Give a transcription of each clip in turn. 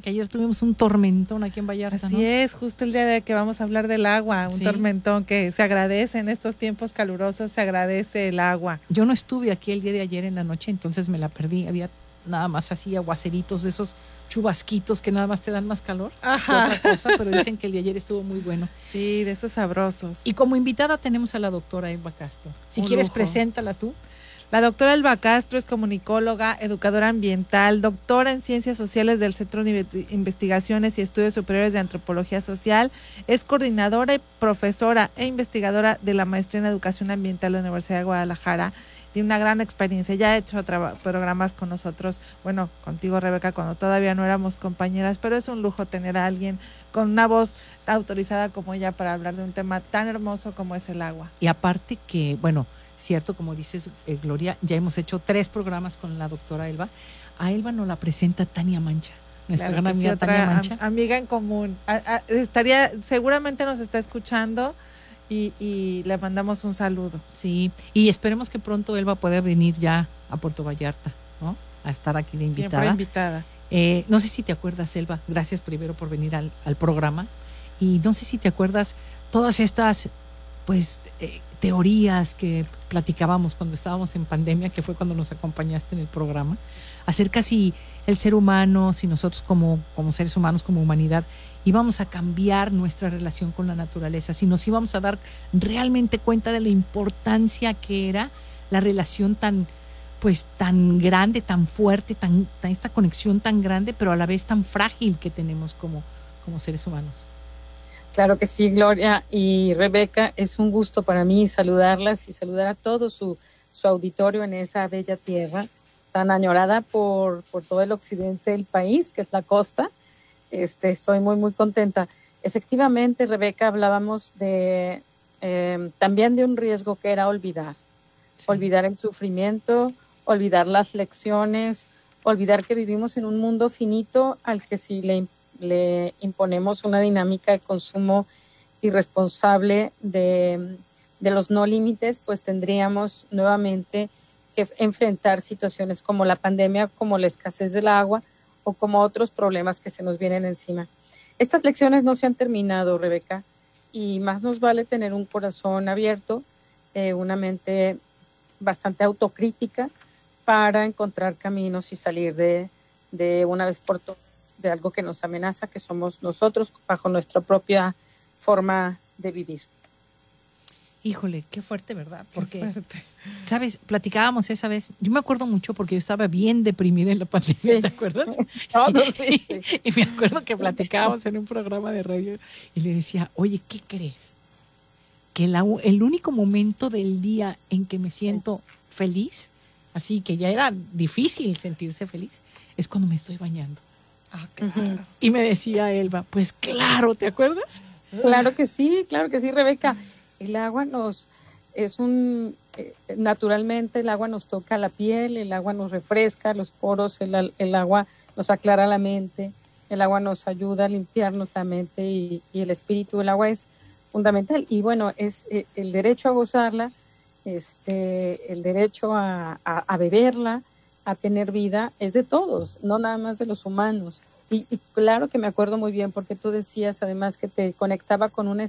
Que ayer tuvimos un tormentón aquí en Vallarta, Así ¿no? es, justo el día de que vamos a hablar del agua, un tormentón que se agradece en estos tiempos calurosos, se agradece el agua. Yo no estuve aquí el día de ayer en la noche, entonces me la perdí. Había nada más así aguaceritos de esos chubasquitos que nada más te dan más calor que otra cosa, pero dicen que el de ayer estuvo muy bueno. Sí, de esos sabrosos. Y como invitada tenemos a la doctora Elba Castro. Si quieres, preséntala tú. La doctora Elba Castro es comunicóloga, educadora ambiental, doctora en Ciencias Sociales del Centro de Investigaciones y Estudios Superiores de Antropología Social, es coordinadora y profesora e investigadora de la Maestría en Educación Ambiental de la Universidad de Guadalajara. Tiene una gran experiencia, ya ha hecho programas con nosotros, bueno, contigo, Rebeca, cuando todavía no éramos compañeras, pero es un lujo tener a alguien con una voz autorizada como ella para hablar de un tema tan hermoso como es el agua. Y aparte que, bueno, cierto, como dices, Gloria, ya hemos hecho 3 programas con la doctora Elba. A Elba nos la presenta Tania Mancha, nuestra gran amiga Tania Mancha. Amiga en común. Seguramente nos está escuchando y le mandamos un saludo. Sí, y esperemos que pronto Elba pueda venir ya a Puerto Vallarta, ¿no? A estar aquí de invitada. Siempre invitada. No sé si te acuerdas, Elba, gracias primero por venir al programa. Y no sé si te acuerdas todas estas, pues, teorías que platicábamos cuando estábamos en pandemia, que fue cuando nos acompañaste en el programa, acerca si el ser humano, si nosotros como seres humanos, como humanidad, íbamos a cambiar nuestra relación con la naturaleza, si nos íbamos a dar realmente cuenta de la importancia que era la relación tan grande, tan fuerte, esta conexión tan grande, pero a la vez tan frágil que tenemos como seres humanos. Claro que sí, Gloria y Rebeca, es un gusto para mí saludarlas y saludar a todo su auditorio en esa bella tierra tan añorada por todo el occidente del país, que es la costa. Estoy muy, muy contenta. Efectivamente, Rebeca, hablábamos también de un riesgo que era olvidar. Sí. Olvidar el sufrimiento, olvidar las lecciones, olvidar que vivimos en un mundo finito al que si le imponemos una dinámica de consumo irresponsable de los no límites, pues tendríamos nuevamente que enfrentar situaciones como la pandemia, como la escasez del agua o como otros problemas que se nos vienen encima. Estas lecciones no se han terminado, Rebeca, y más nos vale tener un corazón abierto, una mente bastante autocrítica para encontrar caminos y salir de una vez por todas de algo que nos amenaza, que somos nosotros bajo nuestra propia forma de vivir. Híjole, qué fuerte, ¿verdad? Porque, ¿sabes? Platicábamos esa vez, yo me acuerdo mucho porque yo estaba bien deprimida en la pandemia, sí. ¿Te acuerdas? Sí. Y me acuerdo que platicábamos en un programa de radio y le decía, oye, ¿qué crees? Que el único momento del día en que me siento feliz, así que ya era difícil sentirse feliz, es cuando me estoy bañando. Claro. Y me decía Elba, pues claro, ¿te acuerdas? Claro que sí, Rebeca. El agua naturalmente el agua nos toca la piel, el agua nos refresca los poros, el agua nos aclara la mente, el agua nos ayuda a limpiarnos la mente y el espíritu. El agua es fundamental y bueno, es el derecho a gozarla, el derecho a beberla, a tener vida, es de todos, no nada más de los humanos. Y claro que me acuerdo muy bien porque tú decías además que te conectaba con un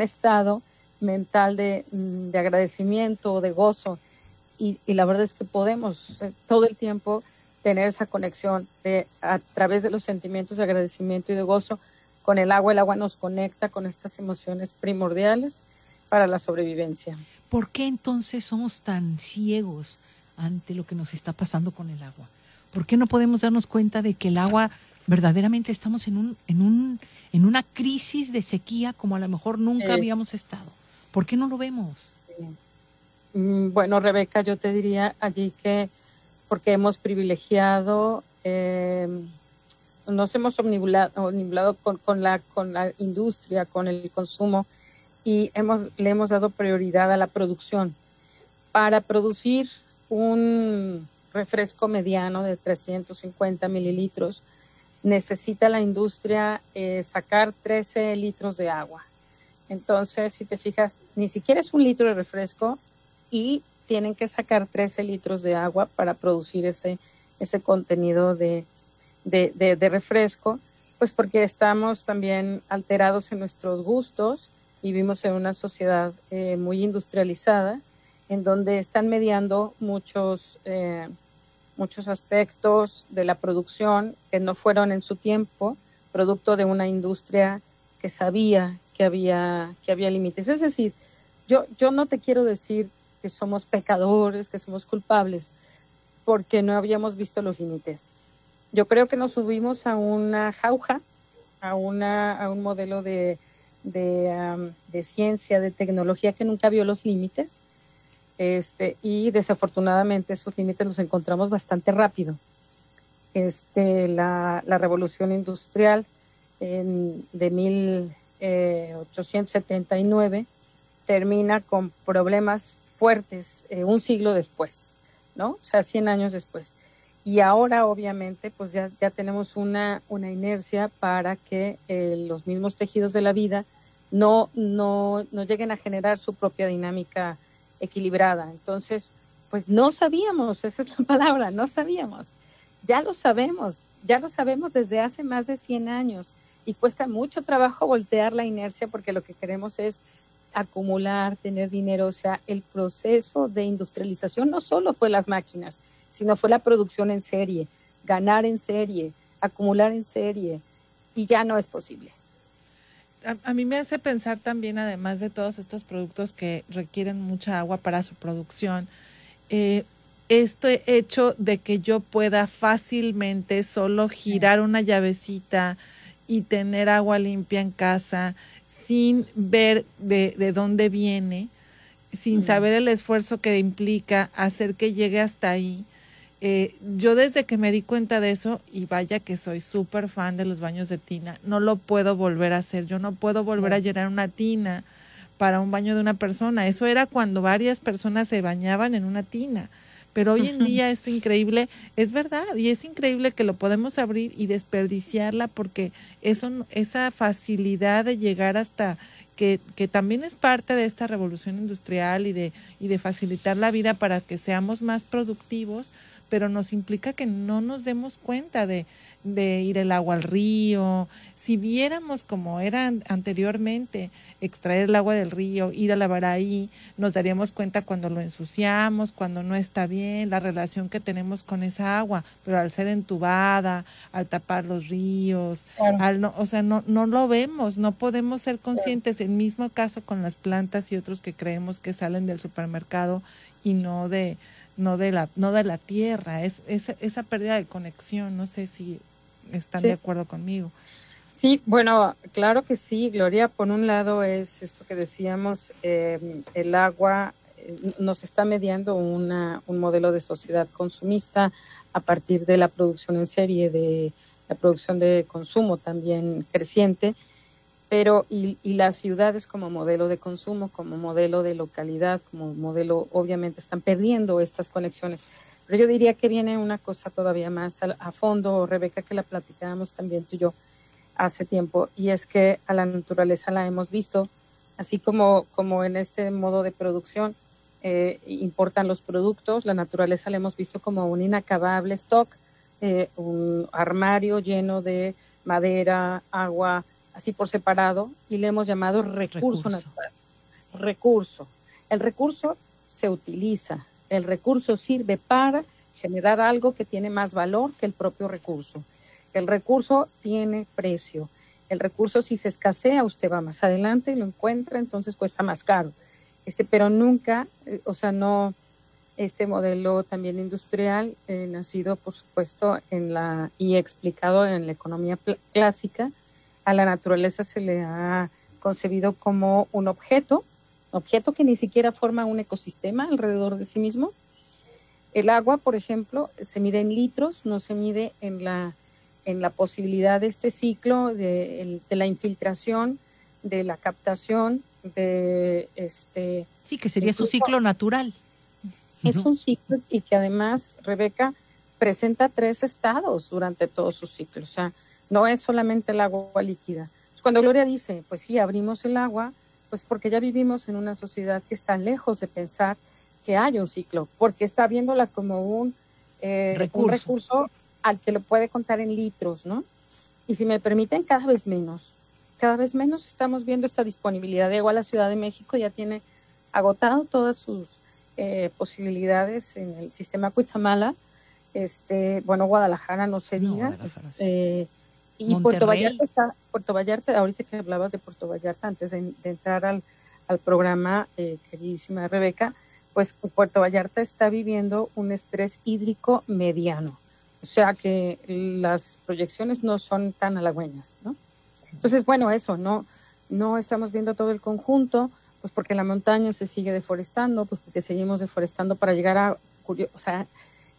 estado mental de agradecimiento, de gozo. Y la verdad es que podemos todo el tiempo tener esa conexión a través de los sentimientos de agradecimiento y de gozo con el agua. El agua nos conecta con estas emociones primordiales para la sobrevivencia. ¿Por qué entonces somos tan ciegos ante lo que nos está pasando con el agua? ¿Por qué no podemos darnos cuenta de que el agua verdaderamente estamos en una crisis de sequía como a lo mejor nunca habíamos estado? ¿Por qué no lo vemos? Bueno, Rebeca, yo te diría allí que porque hemos privilegiado, nos hemos omnibulado con la industria, con el consumo y le hemos dado prioridad a la producción. Para producir un refresco mediano de 350 mililitros, necesita la industria sacar 13 litros de agua. Entonces, si te fijas, ni siquiera es 1 litro de refresco y tienen que sacar 13 litros de agua para producir ese contenido de de refresco, pues porque estamos también alterados en nuestros gustos. Vivimos en una sociedad muy industrializada, en donde están mediando muchos aspectos de la producción que no fueron en su tiempo, producto de una industria que sabía que había límites. Es decir, yo no te quiero decir que somos pecadores, que somos culpables, porque no habíamos visto los límites. Yo creo que nos subimos a una jauja, a un modelo de ciencia, de tecnología que nunca vio los límites, y desafortunadamente esos límites los encontramos bastante rápido. La revolución industrial de 1879 termina con problemas fuertes un siglo después, ¿no? O sea, 100 años después. Y ahora, obviamente, pues ya tenemos una inercia para que los mismos tejidos de la vida no lleguen a generar su propia dinámica equilibrada. Entonces, pues no sabíamos, esa es la palabra, no sabíamos. Ya lo sabemos desde hace más de 100 años y cuesta mucho trabajo voltear la inercia porque lo que queremos es acumular, tener dinero. O sea, el proceso de industrialización no solo fue las máquinas, sino fue la producción en serie, ganar en serie, acumular en serie, y ya no es posible. A mí me hace pensar también, además de todos estos productos que requieren mucha agua para su producción, este hecho de que yo pueda fácilmente solo girar una llavecita y tener agua limpia en casa sin ver de dónde viene, sin saber el esfuerzo que implica hacer que llegue hasta ahí. Yo desde que me di cuenta de eso, y vaya que soy súper fan de los baños de tina, no lo puedo volver a hacer. Yo no puedo volver a llenar una tina para un baño de una persona. Eso era cuando varias personas se bañaban en una tina. Pero hoy en día es increíble, es verdad, y es increíble que lo podemos abrir y desperdiciarla porque esa facilidad de llegar hasta que también es parte de esta revolución industrial y de facilitar la vida para que seamos más productivos, pero nos implica que no nos demos cuenta de ir el agua al río. Si viéramos como era anteriormente, extraer el agua del río, ir a lavar ahí, nos daríamos cuenta cuando lo ensuciamos, cuando no está bien, la relación que tenemos con esa agua, pero al ser entubada, al tapar los ríos, claro. No lo vemos, no podemos ser conscientes. El mismo caso con las plantas y otros que creemos que salen del supermercado y no de la tierra, esa pérdida de conexión. No sé si están de acuerdo conmigo. Sí, bueno, claro que sí, Gloria. Por un lado es esto que decíamos, el agua nos está mediando un modelo de sociedad consumista a partir de la producción en serie, de la producción de consumo también creciente, pero y las ciudades como modelo de consumo, como modelo de localidad, como modelo, obviamente están perdiendo estas conexiones. Pero yo diría que viene una cosa todavía más a fondo, Rebeca, que la platicábamos también tú y yo hace tiempo, y es que a la naturaleza la hemos visto, así como en este modo de producción importan los productos, la naturaleza la hemos visto como un inacabable stock, un armario lleno de madera, agua, así por separado, y le hemos llamado recurso natural. Recurso. El recurso se utiliza, el recurso sirve para generar algo que tiene más valor que el propio recurso. El recurso tiene precio. El recurso, si se escasea, usted va más adelante y lo encuentra, entonces cuesta más caro. Pero nunca, no, este modelo también industrial, nacido, por supuesto, y explicado en la economía clásica, a la naturaleza se le ha concebido como un objeto que ni siquiera forma un ecosistema alrededor de sí mismo. El agua, por ejemplo, se mide en litros, no se mide en la posibilidad de este ciclo de la infiltración, de la captación, Sí, que sería su ciclo natural. Es un ciclo y que además, Rebeca, presenta 3 estados durante todo su ciclo. O sea, no es solamente el agua líquida. Cuando Gloria dice, pues sí, abrimos el agua, pues porque ya vivimos en una sociedad que está lejos de pensar que hay un ciclo, porque está viéndola como un recurso al que lo puede contar en litros, ¿no? Y si me permiten, cada vez menos estamos viendo esta disponibilidad de agua. La Ciudad de México ya tiene agotado todas sus posibilidades en el sistema Cuitzamala. Bueno, Guadalajara no se diga. Y Monterrey. Puerto Vallarta, ahorita que hablabas de Puerto Vallarta, antes de entrar al programa, queridísima Rebeca, pues Puerto Vallarta está viviendo un estrés hídrico mediano. O sea que las proyecciones no son tan halagüeñas, ¿no? Entonces, bueno, eso, no estamos viendo todo el conjunto, pues porque la montaña se sigue deforestando, pues porque seguimos deforestando para llegar a, o sea,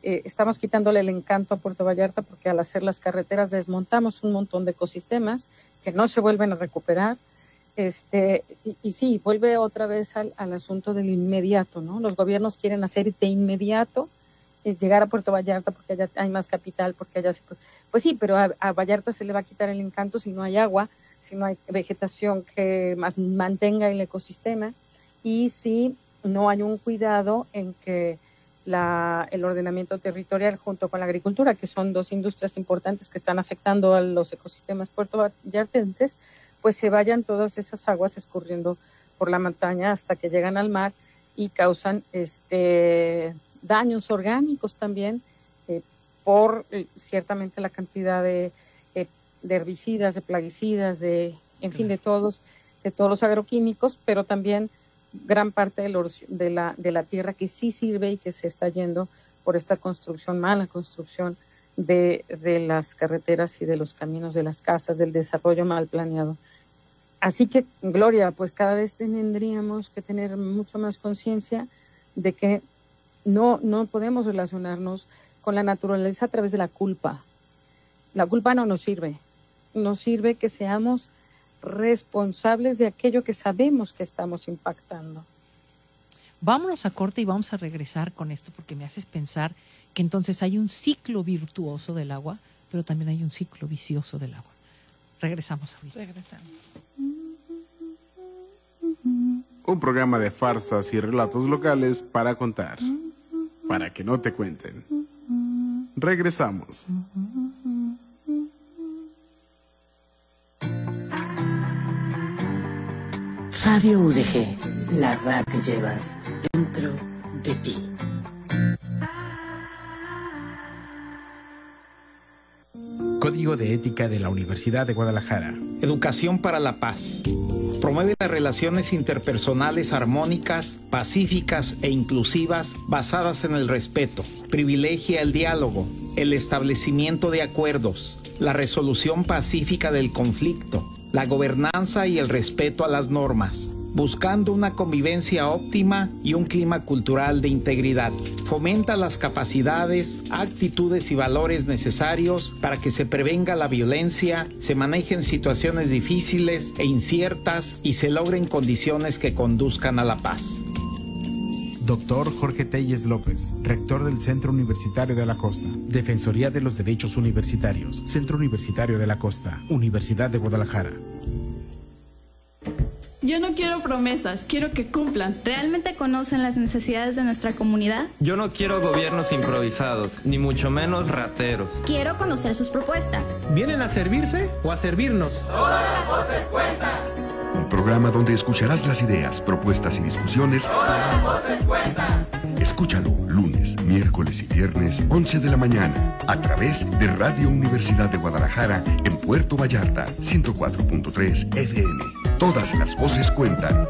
estamos quitándole el encanto a Puerto Vallarta porque al hacer las carreteras desmontamos un montón de ecosistemas que no se vuelven a recuperar. Y sí, vuelve otra vez al asunto del inmediato, ¿no? Los gobiernos quieren hacer de inmediato, es llegar a Puerto Vallarta porque allá hay más capital, porque allá pues sí, pero a Vallarta se le va a quitar el encanto si no hay agua, si no hay vegetación que mantenga el ecosistema y si no hay un cuidado en que el ordenamiento territorial junto con la agricultura, que son dos industrias importantes que están afectando a los ecosistemas puertovallartenses, pues se vayan todas esas aguas escurriendo por la montaña hasta que llegan al mar y causan daños orgánicos también por ciertamente la cantidad de herbicidas, de plaguicidas, en fin, de todos los agroquímicos, pero también gran parte de la tierra que sí sirve y que se está yendo por esta mala construcción de las carreteras y de los caminos, de las casas, del desarrollo mal planeado. Así que, Gloria, pues cada vez tendríamos que tener mucho más conciencia de que no podemos relacionarnos con la naturaleza a través de la culpa. La culpa no nos sirve. Nos sirve que seamos responsables de aquello que sabemos que estamos impactando. Vámonos a corte y vamos a regresar con esto porque me haces pensar que entonces hay un ciclo virtuoso del agua, pero también hay un ciclo vicioso del agua. Regresamos ahorita. Regresamos. Un programa de farsas y relatos locales para contar, para que no te cuenten. Regresamos. Radio UDG, la radio que llevas dentro de ti. Código de Ética de la Universidad de Guadalajara. Educación para la paz. Promueve las relaciones interpersonales armónicas, pacíficas e inclusivas basadas en el respeto. Privilegia el diálogo, el establecimiento de acuerdos, la resolución pacífica del conflicto, la gobernanza y el respeto a las normas, buscando una convivencia óptima y un clima cultural de integridad. Fomenta las capacidades, actitudes y valores necesarios para que se prevenga la violencia, se manejen situaciones difíciles e inciertas y se logren condiciones que conduzcan a la paz. Doctor Jorge Telles López, rector del Centro Universitario de la Costa, Defensoría de los Derechos Universitarios, Centro Universitario de la Costa, Universidad de Guadalajara. Yo no quiero promesas, quiero que cumplan. ¿Realmente conocen las necesidades de nuestra comunidad? Yo no quiero gobiernos improvisados, ni mucho menos rateros. Quiero conocer sus propuestas. ¿Vienen a servirse o a servirnos? Todas las voces cuentan. Un programa donde escucharás las ideas, propuestas y discusiones. Todas las voces cuentan. Escúchalo lunes, miércoles y viernes, 11 de la mañana, a través de Radio Universidad de Guadalajara en Puerto Vallarta, 104.3 FM. Todas las voces cuentan.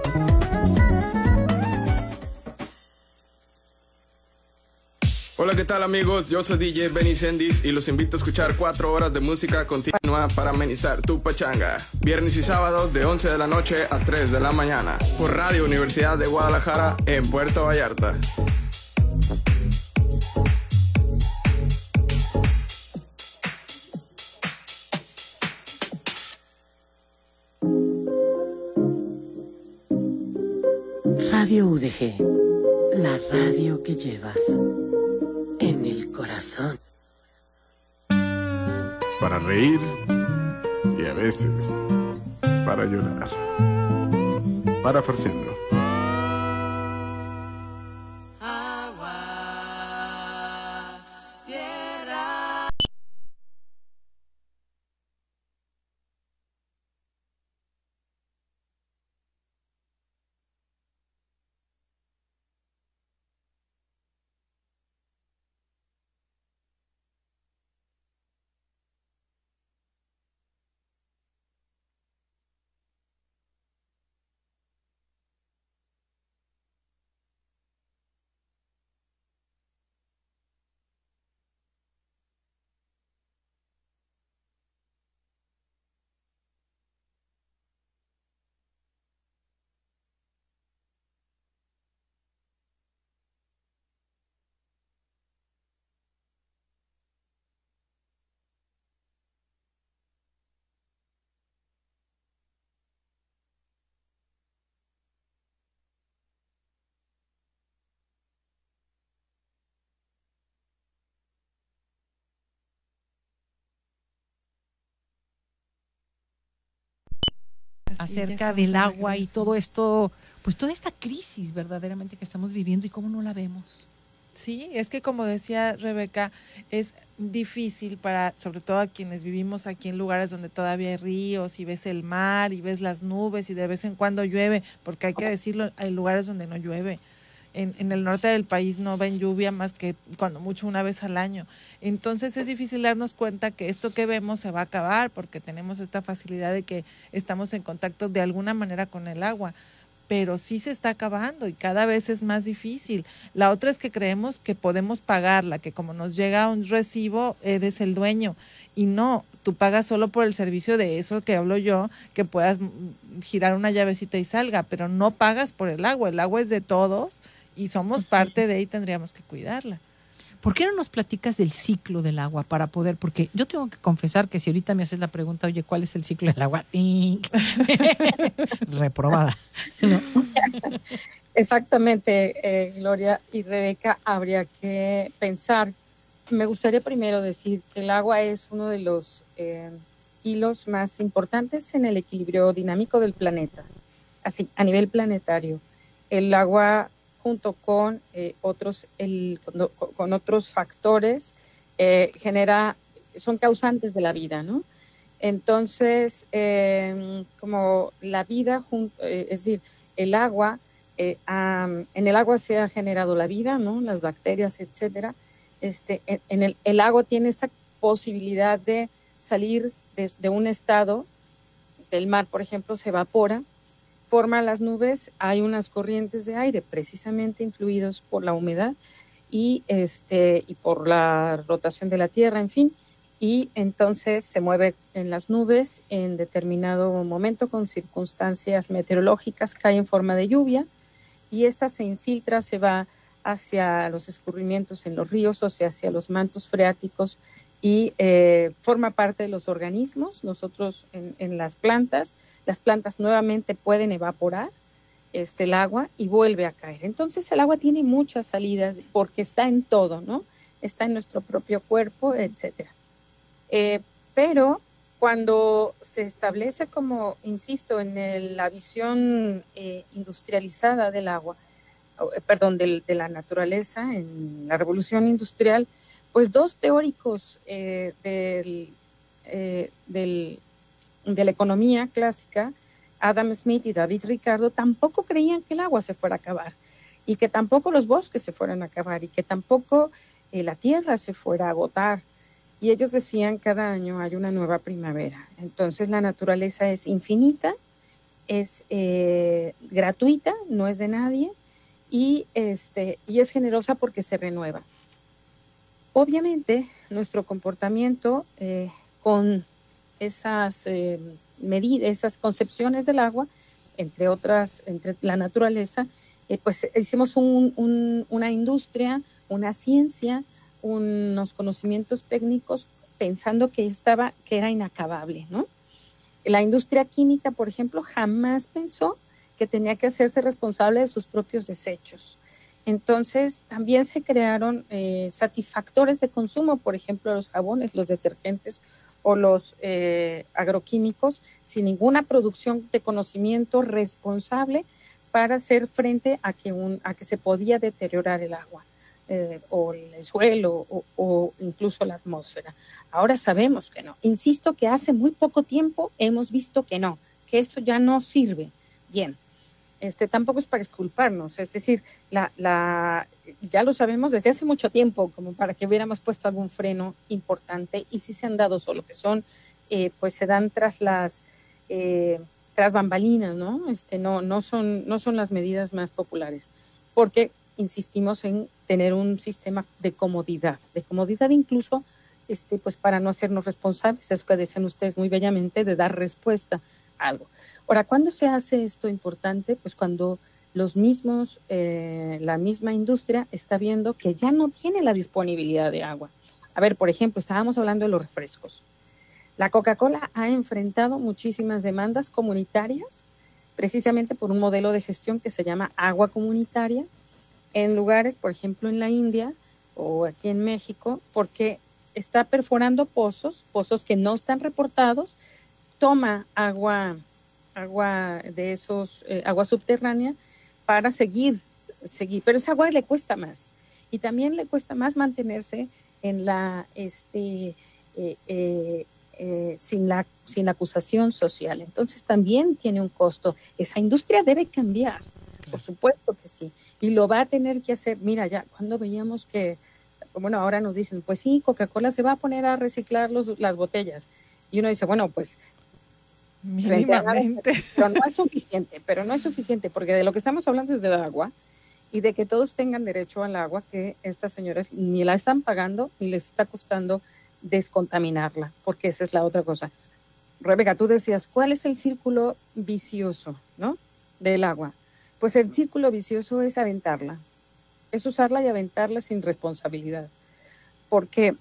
Hola, ¿qué tal amigos? Yo soy DJ Benny Sendis y los invito a escuchar 4 horas de música continua para amenizar tu pachanga. Viernes y sábados de 11 de la noche a 3 de la mañana por Radio Universidad de Guadalajara en Puerto Vallarta. Radio UDG, la radio que llevas en el corazón. Para reír y a veces para llorar. Parafraseando. acerca del agua y todo esto, pues toda esta crisis verdaderamente que estamos viviendo y cómo no la vemos. Sí, es que como decía Rebeca, es difícil para, sobre todo a quienes vivimos aquí en lugares donde todavía hay ríos y ves el mar y ves las nubes y de vez en cuando llueve, porque hay que decirlo, hay lugares donde no llueve. En el norte del país no ven lluvia más que cuando mucho una vez al año. Entonces es difícil darnos cuenta que esto que vemos se va a acabar porque tenemos esta facilidad de que estamos en contacto de alguna manera con el agua, pero sí se está acabando y cada vez es más difícil. La otra es que creemos que podemos pagarla, que como nos llega un recibo, eres el dueño. Y no, tú pagas solo por el servicio de eso que hablo yo, que puedas girar una llavecita y salga, pero no pagas por el agua es de todos y somos parte de ahí, tendríamos que cuidarla. ¿Por qué no nos platicas del ciclo del agua para poder? Porque yo tengo que confesar que si ahorita me haces la pregunta, oye, ¿cuál es el ciclo del agua? Reprobada. ¿No? Exactamente, Gloria y Rebeca, habría que pensar. Me gustaría primero decir que el agua es uno de los hilos más importantes en el equilibrio dinámico del planeta, así a nivel planetario. El agua junto con con otros factores, son causantes de la vida, ¿no? Entonces, como la vida, es decir, el agua, en el agua se ha generado la vida, ¿no? Las bacterias, etcétera. El agua tiene esta posibilidad de salir de un estado del mar, por ejemplo, se evapora, forma las nubes, hay unas corrientes de aire precisamente influidos por la humedad y por la rotación de la tierra, en fin, y entonces se mueve en las nubes en determinado momento con circunstancias meteorológicas, cae en forma de lluvia y esta se infiltra, se va hacia los escurrimientos en los ríos, o sea, hacia los mantos freáticos y forma parte de los organismos. Nosotros en las plantas nuevamente pueden evaporar el agua y vuelve a caer. Entonces el agua tiene muchas salidas porque está en todo, ¿no? Está en nuestro propio cuerpo, etcétera. Pero cuando se establece como, insisto, en la visión industrializada del agua, de la naturaleza, en la revolución industrial, pues dos teóricos de la economía clásica, Adam Smith y David Ricardo, tampoco creían que el agua se fuera a acabar y que tampoco los bosques se fueran a acabar y que tampoco la tierra se fuera a agotar. Y ellos decían, cada año hay una nueva primavera. Entonces la naturaleza es infinita, es gratuita, no es de nadie y es generosa porque se renueva. Obviamente nuestro comportamiento con esas medidas, esas concepciones del agua, entre otras, entre la naturaleza, pues hicimos una industria, una ciencia, unos conocimientos técnicos pensando que era inacabable, ¿no? La industria química, por ejemplo, jamás pensó que tenía que hacerse responsable de sus propios desechos. Entonces, también se crearon satisfactores de consumo, por ejemplo, los jabones, los detergentes o los agroquímicos, sin ninguna producción de conocimiento responsable para hacer frente a que se podía deteriorar el agua o el suelo o incluso la atmósfera. Ahora sabemos que no. Insisto que hace muy poco tiempo hemos visto que no, que eso ya no sirve. Bien. Tampoco es para exculparnos, es decir, ya lo sabemos desde hace mucho tiempo, como para que hubiéramos puesto algún freno importante, y sí se han dado, solo que son, pues se dan tras bambalinas, ¿no? No son las medidas más populares, porque insistimos en tener un sistema de comodidad incluso, pues para no hacernos responsables, eso que decían ustedes muy bellamente, de dar respuesta a algo. Ahora, ¿cuándo se hace esto importante? Pues cuando la misma industria está viendo que ya no tiene la disponibilidad de agua. A ver, por ejemplo, estábamos hablando de los refrescos. La Coca-Cola ha enfrentado muchísimas demandas comunitarias, precisamente por un modelo de gestión que se llama agua comunitaria, en lugares, por ejemplo, en la India o aquí en México, porque está perforando pozos que no están reportados, toma agua agua subterránea para seguir, pero esa agua le cuesta más. Y también le cuesta más mantenerse en sin la acusación social. Entonces también tiene un costo. Esa industria debe cambiar, por supuesto que sí. Y lo va a tener que hacer. Mira, ya cuando veíamos que, bueno, ahora nos dicen, pues sí, Coca-Cola se va a poner a reciclar las botellas. Y uno dice, bueno, pues mínimamente. Pero no es suficiente, porque de lo que estamos hablando es del agua y de que todos tengan derecho al agua, que estas señoras ni la están pagando ni les está costando descontaminarla, porque esa es la otra cosa. Rebeca, tú decías, ¿cuál es el círculo vicioso, ¿no?, del agua? Pues el círculo vicioso es aventarla, es usarla y aventarla sin responsabilidad, porque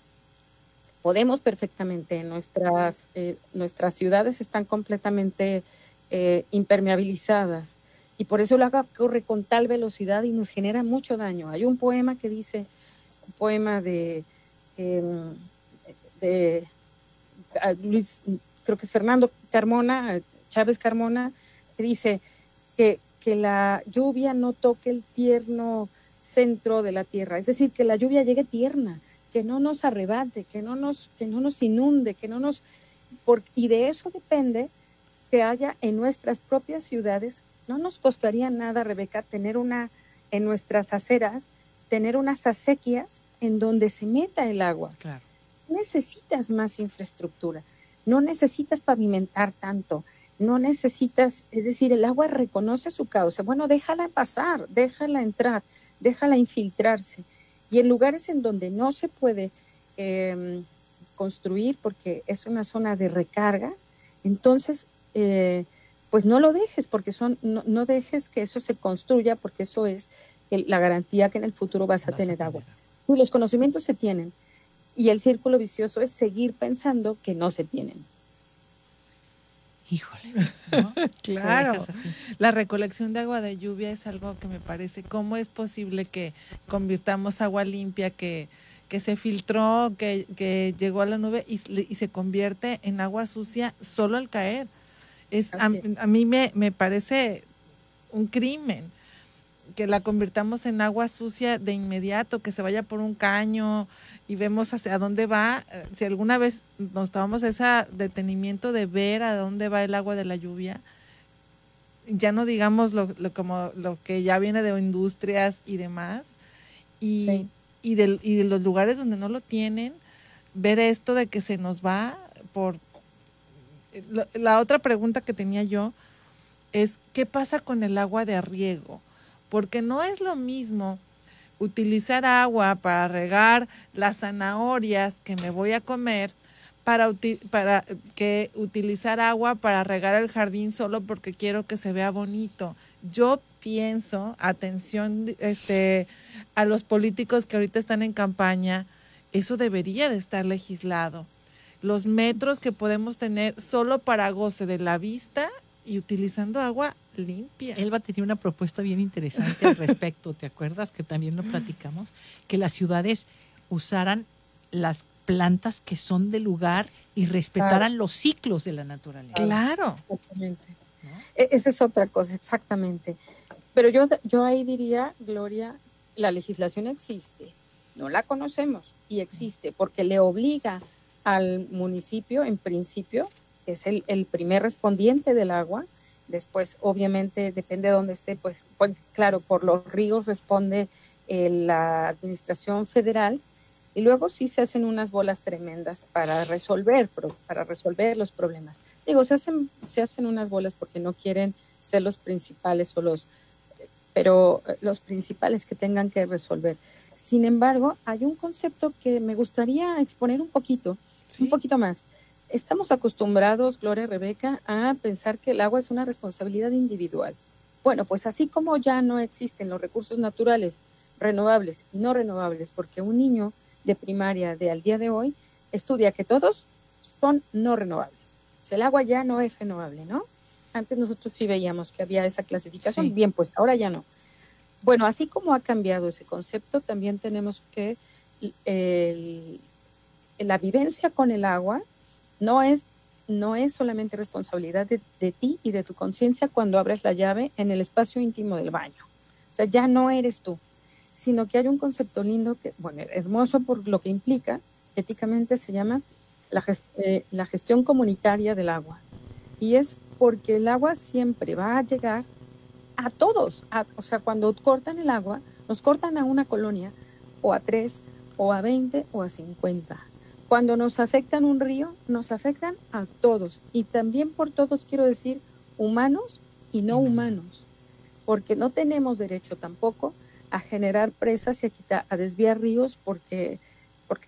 podemos perfectamente, nuestras ciudades están completamente impermeabilizadas y por eso el agua corre con tal velocidad y nos genera mucho daño. Hay un poema que dice, un poema de Luis, creo que es Fernando Carmona, Chávez Carmona, que dice que la lluvia no toque el tierno centro de la tierra, es decir, que la lluvia llegue tierna, que no nos arrebate, que no nos inunde, y de eso depende que haya en nuestras propias ciudades. No nos costaría nada, Rebeca, tener en nuestras aceras, tener unas acequias en donde se meta el agua. Claro. Necesitas más infraestructura, no necesitas pavimentar tanto, no necesitas, es decir, el agua reconoce su cauce. Bueno, déjala pasar, déjala entrar, déjala infiltrarse. Y en lugares en donde no se puede construir porque es una zona de recarga, entonces pues no lo dejes, porque no dejes que eso se construya, porque eso es la garantía que en el futuro vas a tener agua. Y los conocimientos se tienen, y el círculo vicioso es seguir pensando que no se tienen. Híjole, ¿no? Claro, la recolección de agua de lluvia es algo que me parece, ¿cómo es posible que convirtamos agua limpia que se filtró, que llegó a la nube y se convierte en agua sucia solo al caer? A mí me parece un crimen que la convirtamos en agua sucia de inmediato, que se vaya por un caño y vemos hacia dónde va. Si alguna vez nos tomamos ese detenimiento de ver a dónde va el agua de la lluvia, ya no digamos como lo que ya viene de industrias y demás, y de los lugares donde no lo tienen, ver esto de que se nos va por... La otra pregunta que tenía yo es, ¿qué pasa con el agua de riego? Porque no es lo mismo utilizar agua para regar las zanahorias que me voy a comer para que utilizar agua para regar el jardín solo porque quiero que se vea bonito. Yo pienso, atención a los políticos que ahorita están en campaña, eso debería de estar legislado. Los metros que podemos tener solo para goce de la vista y utilizando agua limpia. Elba tenía una propuesta bien interesante al respecto, ¿te acuerdas? Que también lo platicamos, que las ciudades usaran las plantas que son del lugar y respetaran los ciclos de la naturaleza. Claro. Exactamente. ¿No? Esa es otra cosa, exactamente. Pero yo ahí diría, Gloria, la legislación existe, no la conocemos y existe porque le obliga al municipio, en principio, que es el primer respondiente del agua. Después, obviamente, depende de dónde esté, pues claro, por los ríos responde la administración federal, y luego sí se hacen unas bolas tremendas para resolver los problemas. Digo, se hacen unas bolas porque no quieren ser los principales pero los principales que tengan que resolver. Sin embargo, hay un concepto que me gustaría exponer un poquito más. Estamos acostumbrados, Gloria y Rebeca, a pensar que el agua es una responsabilidad individual. Bueno, pues así como ya no existen los recursos naturales renovables y no renovables, porque un niño de primaria al día de hoy estudia que todos son no renovables. O sea, el agua ya no es renovable, ¿no? Antes nosotros sí veíamos que había esa clasificación. Sí. Bien, pues ahora ya no. Bueno, así como ha cambiado ese concepto, también tenemos que la vivencia con el agua no es no es solamente responsabilidad de ti y de tu conciencia cuando abres la llave en el espacio íntimo del baño. O sea, ya no eres tú, sino que hay un concepto lindo, que, bueno, hermoso por lo que implica, éticamente se llama la gestión comunitaria del agua. Y es porque el agua siempre va a llegar a todos. O sea, cuando cortan el agua, nos cortan a una colonia, o a 3, o a 20, o a 50. Cuando nos afectan un río, nos afectan a todos. Y también por todos quiero decir humanos y no humanos. Porque no tenemos derecho tampoco a generar presas y a desviar ríos porque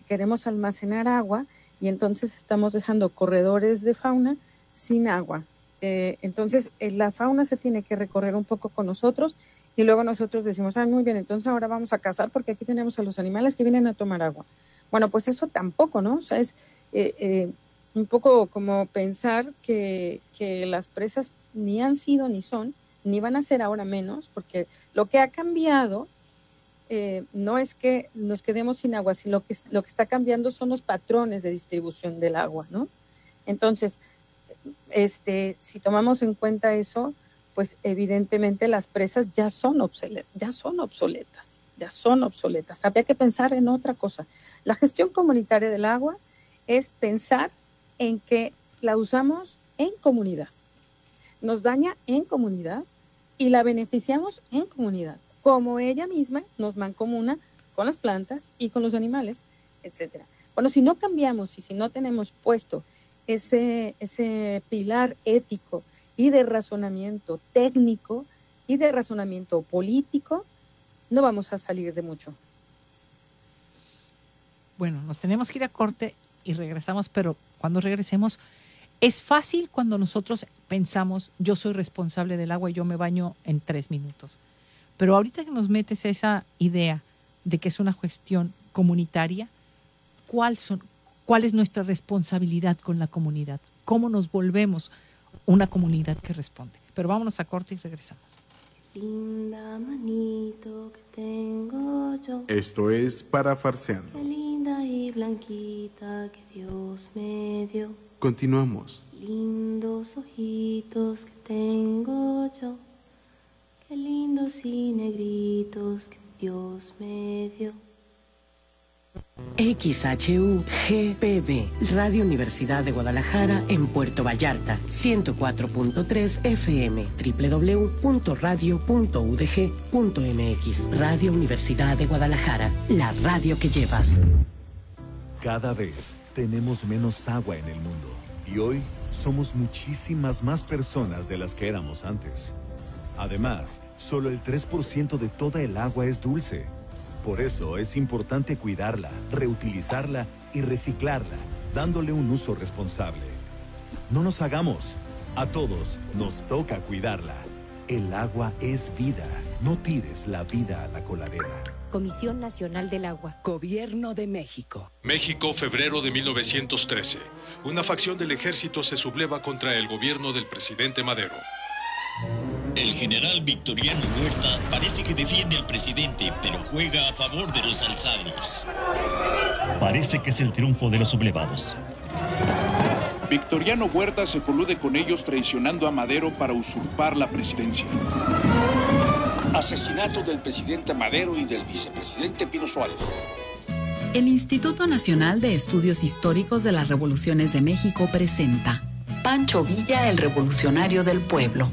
queremos almacenar agua y entonces estamos dejando corredores de fauna sin agua. Entonces la fauna se tiene que recorrer un poco con nosotros y luego nosotros decimos, muy bien, entonces ahora vamos a cazar porque aquí tenemos a los animales que vienen a tomar agua. Bueno, pues eso tampoco, ¿no? O sea, es un poco como pensar que las presas ni han sido ni son, ni van a ser ahora menos, porque lo que ha cambiado no es que nos quedemos sin agua, sino lo que está cambiando son los patrones de distribución del agua, ¿no? Entonces, si tomamos en cuenta eso, pues evidentemente las presas ya son obsoletas. Habría que pensar en otra cosa. La gestión comunitaria del agua es pensar en que la usamos en comunidad. Nos daña en comunidad y la beneficiamos en comunidad, como ella misma nos mancomuna con las plantas y con los animales, etc. Bueno, si no cambiamos y si no tenemos puesto ese pilar ético y de razonamiento técnico y de razonamiento político, no vamos a salir de mucho. Bueno, nos tenemos que ir a corte y regresamos, pero cuando regresemos, es fácil cuando nosotros pensamos, yo soy responsable del agua y yo me baño en 3 minutos. Pero ahorita que nos metes esa idea de que es una gestión comunitaria, ¿cuál es nuestra responsabilidad con la comunidad? ¿Cómo nos volvemos una comunidad que responde? Pero vámonos a corte y regresamos. Linda manito que tengo yo. Esto es Parafarseando. Qué linda y blanquita que Dios me dio. Continuamos. Lindos ojitos que tengo yo. Qué lindos y negritos que Dios me dio. XHU-GPB, Radio Universidad de Guadalajara en Puerto Vallarta, 104.3 FM, www.radio.udg.mx. Radio Universidad de Guadalajara, la radio que llevas. Cada vez tenemos menos agua en el mundo y hoy somos muchísimas más personas de las que éramos antes. Además, solo el 3% de toda el agua es dulce. Por eso es importante cuidarla, reutilizarla y reciclarla, dándole un uso responsable. No nos hagamos. A todos nos toca cuidarla. El agua es vida. No tires la vida a la coladera. Comisión Nacional del Agua. Gobierno de México. México, febrero de 1913. Una facción del ejército se subleva contra el gobierno del presidente Madero. El general Victoriano Huerta parece que defiende al presidente, pero juega a favor de los alzados. Parece que es el triunfo de los sublevados. Victoriano Huerta se colude con ellos traicionando a Madero para usurpar la presidencia. Asesinato del presidente Madero y del vicepresidente Pino Suárez. El Instituto Nacional de Estudios Históricos de las Revoluciones de México presenta Pancho Villa, el revolucionario del pueblo.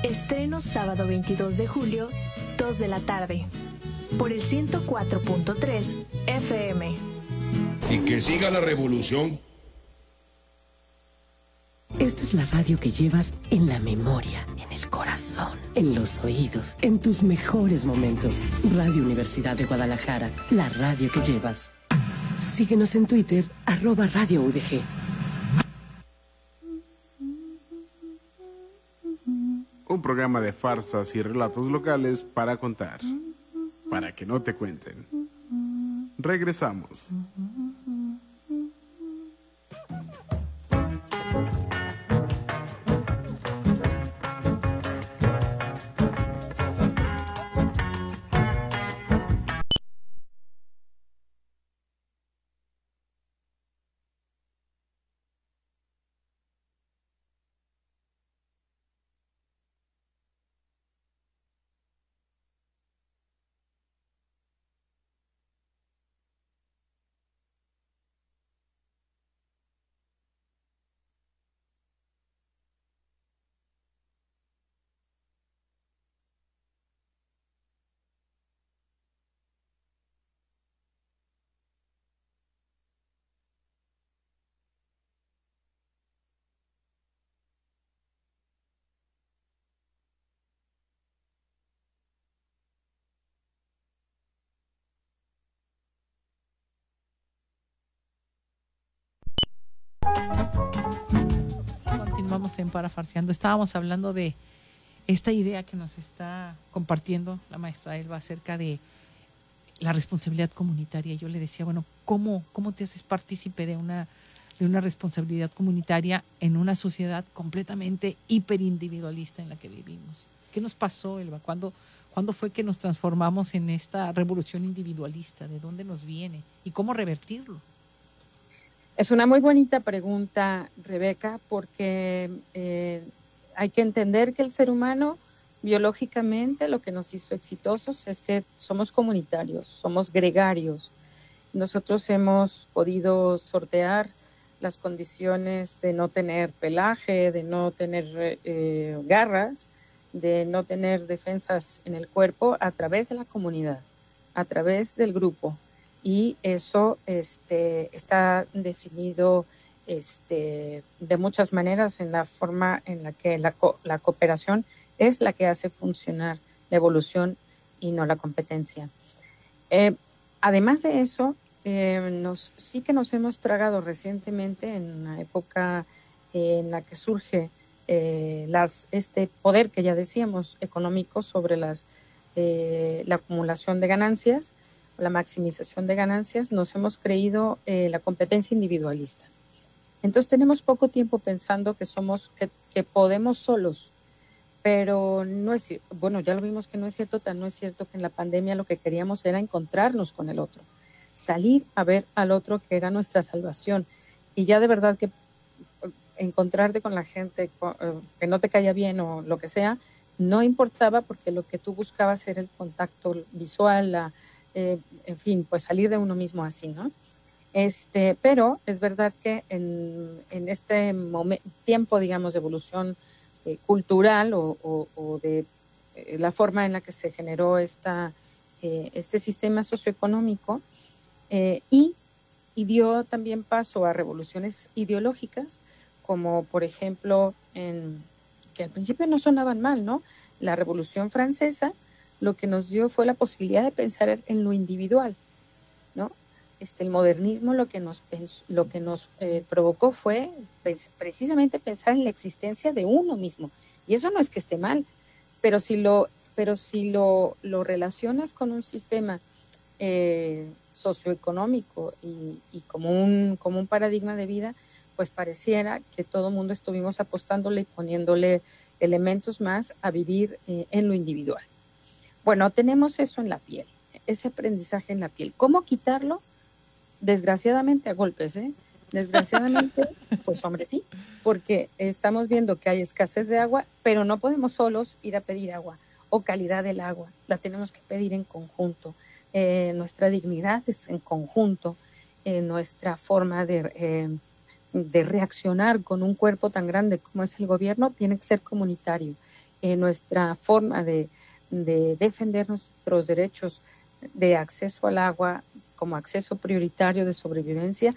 Estreno sábado 22 de julio, 2 de la tarde, por el 104.3 FM. Y que siga la revolución. Esta es la radio que llevas en la memoria, en el corazón, en los oídos, en tus mejores momentos. Radio Universidad de Guadalajara, la radio que llevas. Síguenos en Twitter, @RadioUDG. Un programa de farsas y relatos locales para contar, para que no te cuenten. Regresamos. Continuamos en Parafarseando. Estábamos hablando de esta idea que nos está compartiendo la maestra Elba acerca de la responsabilidad comunitaria. Yo le decía, bueno, ¿cómo te haces partícipe de una responsabilidad comunitaria en una sociedad completamente hiperindividualista en la que vivimos? ¿Qué nos pasó, Elba? ¿Cuándo fue que nos transformamos en esta revolución individualista? ¿De dónde nos viene? ¿Y cómo revertirlo? Es una muy bonita pregunta, Rebeca, porque hay que entender que el ser humano, biológicamente, lo que nos hizo exitosos es que somos comunitarios, somos gregarios. Nosotros hemos podido sortear las condiciones de no tener pelaje, de no tener garras, de no tener defensas en el cuerpo a través de la comunidad, a través del grupo. Y eso está definido de muchas maneras en la forma en la que la cooperación es la que hace funcionar la evolución y no la competencia. Además de eso, sí que nos hemos tragado recientemente en una época en la que surge este poder que ya decíamos económico sobre la acumulación de ganancias, la maximización de ganancias, nos hemos creído la competencia individualista. Entonces tenemos poco tiempo pensando que podemos solos, pero no es cierto. Bueno, ya lo vimos que no es cierto, tan no es cierto que en la pandemia lo que queríamos era encontrarnos con el otro, salir a ver al otro, que era nuestra salvación, y ya de verdad que encontrarte con la gente que no te caía bien o lo que sea, no importaba, porque lo que tú buscabas era el contacto visual, en fin, pues salir de uno mismo así, ¿no? Pero es verdad que en este tiempo, digamos, de evolución cultural o de la forma en la que se generó este sistema socioeconómico y dio también paso a revoluciones ideológicas, como por ejemplo, que al principio no sonaban mal, ¿no? La Revolución Francesa lo que nos dio fue la posibilidad de pensar en lo individual, ¿no? El modernismo lo que nos provocó fue precisamente pensar en la existencia de uno mismo. Y eso no es que esté mal, pero si lo relacionas con un sistema socioeconómico y como un paradigma de vida, pues pareciera que todo el mundo estuvimos apostándole y poniéndole elementos más a vivir en lo individual. Bueno, tenemos eso en la piel, ese aprendizaje en la piel. ¿Cómo quitarlo? Desgraciadamente a golpes, ¿eh? Desgraciadamente, pues hombre, sí, porque estamos viendo que hay escasez de agua, pero no podemos solos ir a pedir agua o calidad del agua, la tenemos que pedir en conjunto. Nuestra dignidad es en conjunto, nuestra forma de reaccionar con un cuerpo tan grande como es el gobierno tiene que ser comunitario. Nuestra forma de defender nuestros derechos de acceso al agua como acceso prioritario de sobrevivencia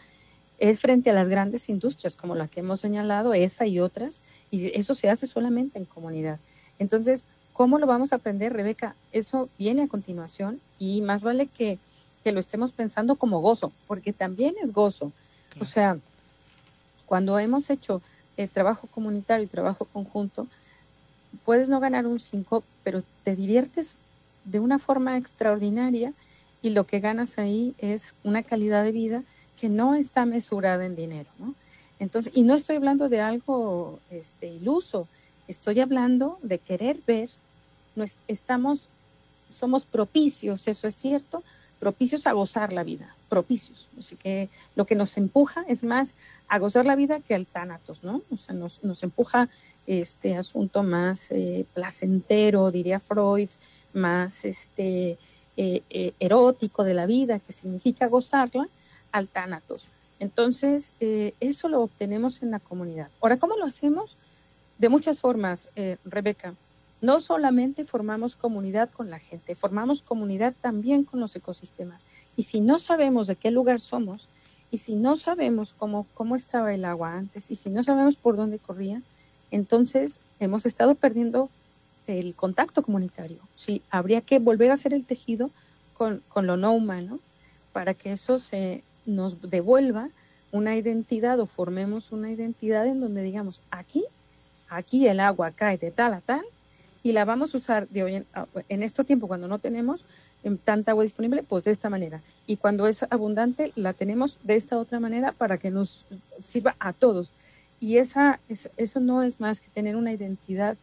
es frente a las grandes industrias como la que hemos señalado, esa y otras, y eso se hace solamente en comunidad. Entonces, ¿cómo lo vamos a aprender, Rebeca? Eso viene a continuación y más vale que lo estemos pensando como gozo, porque también es gozo. Claro. O sea, cuando hemos hecho trabajo comunitario y trabajo conjunto, puedes no ganar un 5, pero te diviertes de una forma extraordinaria y lo que ganas ahí es una calidad de vida que no está mesurada en dinero, ¿no? Entonces, y no estoy hablando de algo iluso, estoy hablando de querer ver, somos propicios, eso es cierto, propicios a gozar la vida, propicios. Así que lo que nos empuja es más a gozar la vida que al tánatos, ¿no? O sea, nos empuja este asunto más placentero, diría Freud, más erótico de la vida, que significa gozarla, al tánatos. Entonces, eso lo obtenemos en la comunidad. Ahora, ¿cómo lo hacemos? De muchas formas, Rebeca. No solamente formamos comunidad con la gente, formamos comunidad también con los ecosistemas. Y si no sabemos de qué lugar somos, y si no sabemos cómo estaba el agua antes, y si no sabemos por dónde corría, entonces hemos estado perdiendo el contacto comunitario. Sí, habría que volver a hacer el tejido con lo no humano para que eso se nos devuelva una identidad o formemos una identidad en donde digamos, aquí el agua cae de tal a tal y la vamos a usar de hoy en este tiempo cuando no tenemos tanta agua disponible, pues de esta manera. Y cuando es abundante, la tenemos de esta otra manera para que nos sirva a todos. Y eso no es más que tener una identidad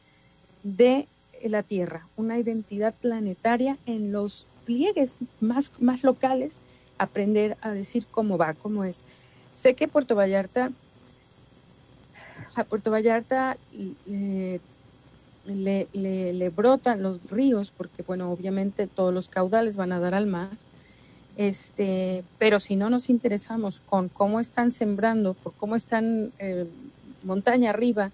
de la Tierra, una identidad planetaria en los pliegues más locales, aprender a decir cómo va, cómo es. Sé que a Puerto Vallarta le brotan los ríos, porque bueno, obviamente todos los caudales van a dar al mar, pero si no nos interesamos con cómo están sembrando, por cómo están montaña arriba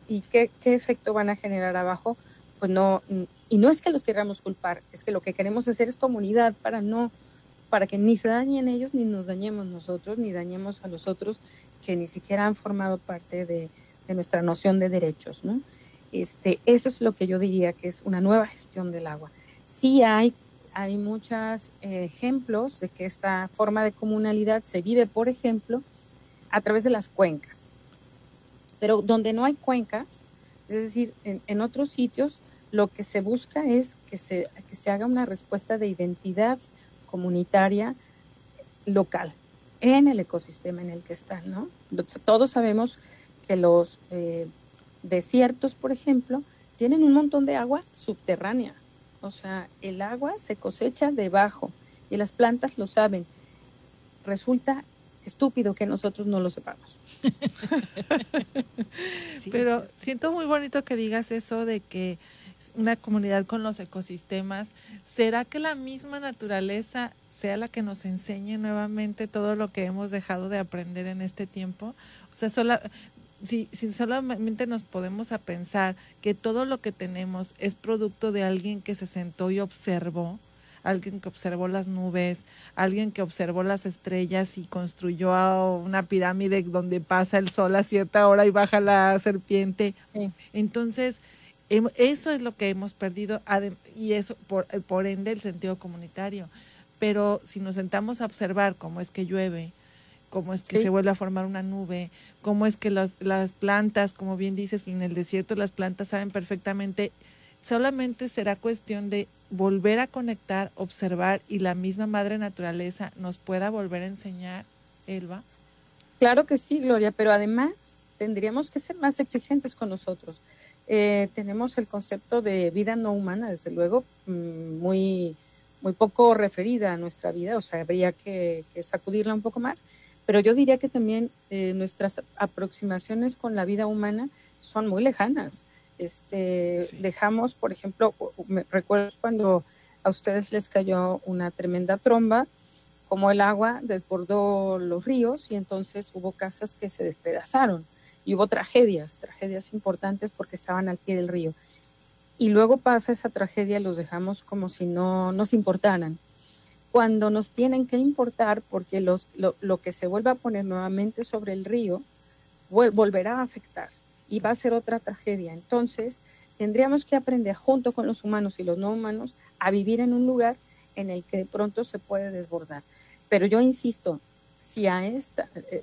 y qué efecto van a generar abajo, pues no, y no es que los queramos culpar, es que lo que queremos hacer es comunidad para que ni se dañen ellos, ni nos dañemos nosotros, ni dañemos a los otros que ni siquiera han formado parte de nuestra noción de derechos, ¿no? Eso es lo que yo diría que es una nueva gestión del agua. Sí hay muchos ejemplos de que esta forma de comunalidad se vive, por ejemplo, a través de las cuencas. Pero donde no hay cuencas, es decir, en otros sitios, lo que se busca es que se haga una respuesta de identidad comunitaria local en el ecosistema en el que están, ¿no? Todos sabemos que los desiertos, por ejemplo, tienen un montón de agua subterránea. O sea, el agua se cosecha debajo y las plantas lo saben. Resulta estúpido que nosotros no lo sepamos. Sí, pero siento muy bonito que digas eso de que una comunidad con los ecosistemas. ¿Será que la misma naturaleza sea la que nos enseñe nuevamente todo lo que hemos dejado de aprender en este tiempo? O sea, si solamente nos podemos a pensar que todo lo que tenemos es producto de alguien que se sentó y observó, alguien que observó las nubes, alguien que observó las estrellas y construyó una pirámide donde pasa el sol a cierta hora y baja la serpiente. Sí. Entonces, eso es lo que hemos perdido y eso por ende el sentido comunitario. Pero si nos sentamos a observar cómo es que llueve, cómo es que se vuelve a formar una nube, cómo es que las plantas, como bien dices, en el desierto las plantas saben perfectamente, solamente será cuestión de volver a conectar, observar y la misma madre naturaleza nos pueda volver a enseñar, Elba. Claro que sí, Gloria, pero además tendríamos que ser más exigentes con nosotros. Tenemos el concepto de vida no humana, desde luego, muy poco referida a nuestra vida, o sea, habría que sacudirla un poco más, pero yo diría que también nuestras aproximaciones con la vida humana son muy lejanas. Dejamos, por ejemplo, me recuerdo cuando a ustedes les cayó una tremenda tromba, como el agua desbordó los ríos y entonces hubo casas que se despedazaron y hubo tragedias importantes porque estaban al pie del río. Y luego pasa esa tragedia y los dejamos como si no nos importaran. Cuando nos tienen que importar, porque lo que se vuelva a poner nuevamente sobre el río volverá a afectar y va a ser otra tragedia. Entonces, tendríamos que aprender junto con los humanos y los no humanos a vivir en un lugar en el que de pronto se puede desbordar. Pero yo insisto, si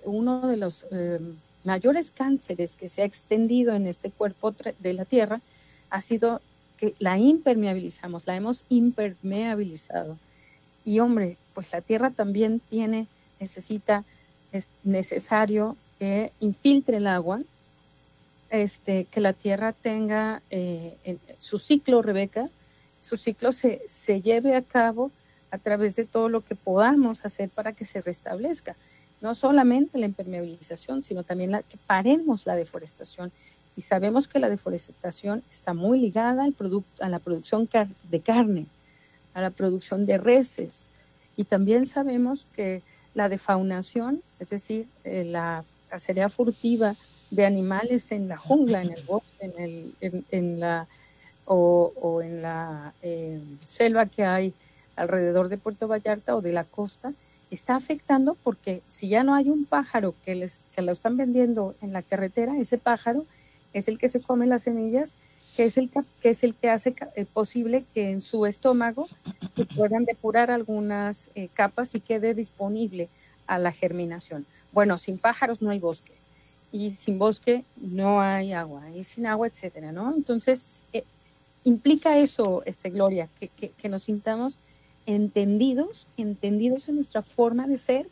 uno de los mayores cánceres que se ha extendido en este cuerpo de la Tierra ha sido que la impermeabilizamos, la hemos impermeabilizado. Y hombre, pues la Tierra también es necesario que infiltre el agua, que la Tierra tenga su ciclo, Rebeca, su ciclo se lleve a cabo a través de todo lo que podamos hacer para que se restablezca. No solamente la impermeabilización, sino también que paremos la deforestación. Y sabemos que la deforestación está muy ligada a la producción de carne, a la producción de reses. Y también sabemos que la defaunación, es decir, la cacería furtiva de animales en la jungla, en el bosque, en la selva que hay alrededor de Puerto Vallarta o de la costa, está afectando porque si ya no hay un pájaro que lo están vendiendo en la carretera, ese pájaro es el que se come las semillas, que es el que hace posible que en su estómago se puedan depurar algunas capas y quede disponible a la germinación. Bueno, sin pájaros no hay bosque, y sin bosque no hay agua, y sin agua, etcétera, ¿no? Entonces, implica eso, Gloria, que nos sintamos entendidos en nuestra forma de ser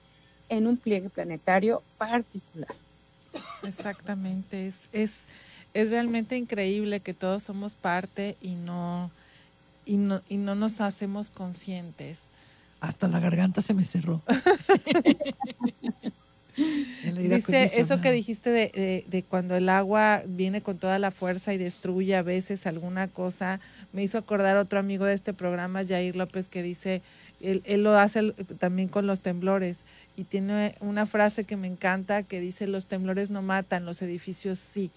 en un pliegue planetario particular. Exactamente, es realmente increíble que todos somos parte y no nos hacemos conscientes. Hasta la garganta se me cerró. Dice eso que dijiste de cuando el agua viene con toda la fuerza y destruye a veces alguna cosa, me hizo acordar otro amigo de este programa, Jair López, que dice, él lo hace también con los temblores, y tiene una frase que me encanta que dice: los temblores no matan, los edificios sí.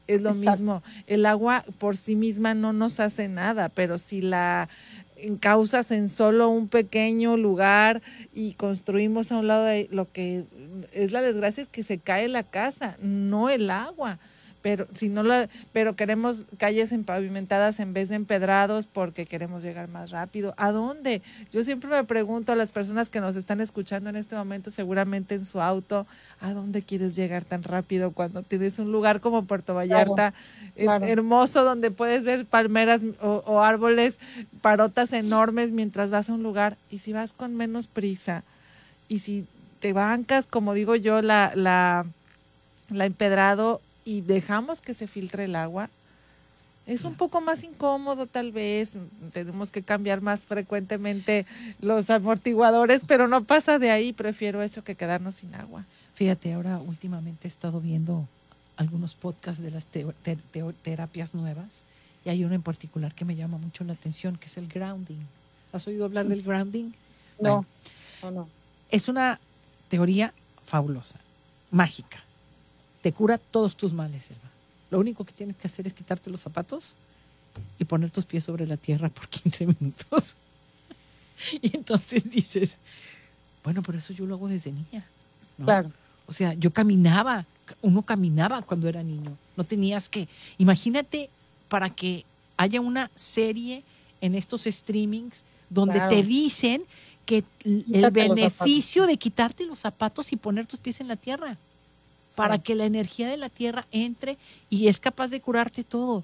Es lo mismo, el agua por sí misma no nos hace nada, pero si la encauzas en solo un pequeño lugar y construimos a un lado de lo que es la desgracia es que se cae la casa, no el agua. Pero si no pero queremos calles empavimentadas en vez de empedrados porque queremos llegar más rápido. ¿A dónde? Yo siempre me pregunto a las personas que nos están escuchando en este momento, seguramente en su auto, ¿a dónde quieres llegar tan rápido cuando tienes un lugar como Puerto Vallarta, claro, hermoso, donde puedes ver palmeras o árboles, parotas enormes mientras vas a un lugar? Y si vas con menos prisa, y si te bancas, como digo yo, la empedrado, y dejamos que se filtre el agua, es un poco más incómodo tal vez, tenemos que cambiar más frecuentemente los amortiguadores, pero no pasa de ahí, prefiero eso que quedarnos sin agua. Fíjate, ahora últimamente he estado viendo algunos podcasts de las terapias nuevas, y hay uno en particular que me llama mucho la atención, que es el grounding. ¿Has oído hablar del grounding? No, bueno, no. Es una teoría fabulosa, mágica. Te cura todos tus males, Selva. Lo único que tienes que hacer es quitarte los zapatos y poner tus pies sobre la tierra por 15 minutos. Y entonces dices, bueno, pero eso yo lo hago desde niña, ¿no? Claro. O sea, uno caminaba cuando era niño. No tenías que... Imagínate para que haya una serie en estos streamings donde te dicen que el beneficio de quitarte los zapatos y poner tus pies en la tierra, para que la energía de la tierra entre y es capaz de curarte todo.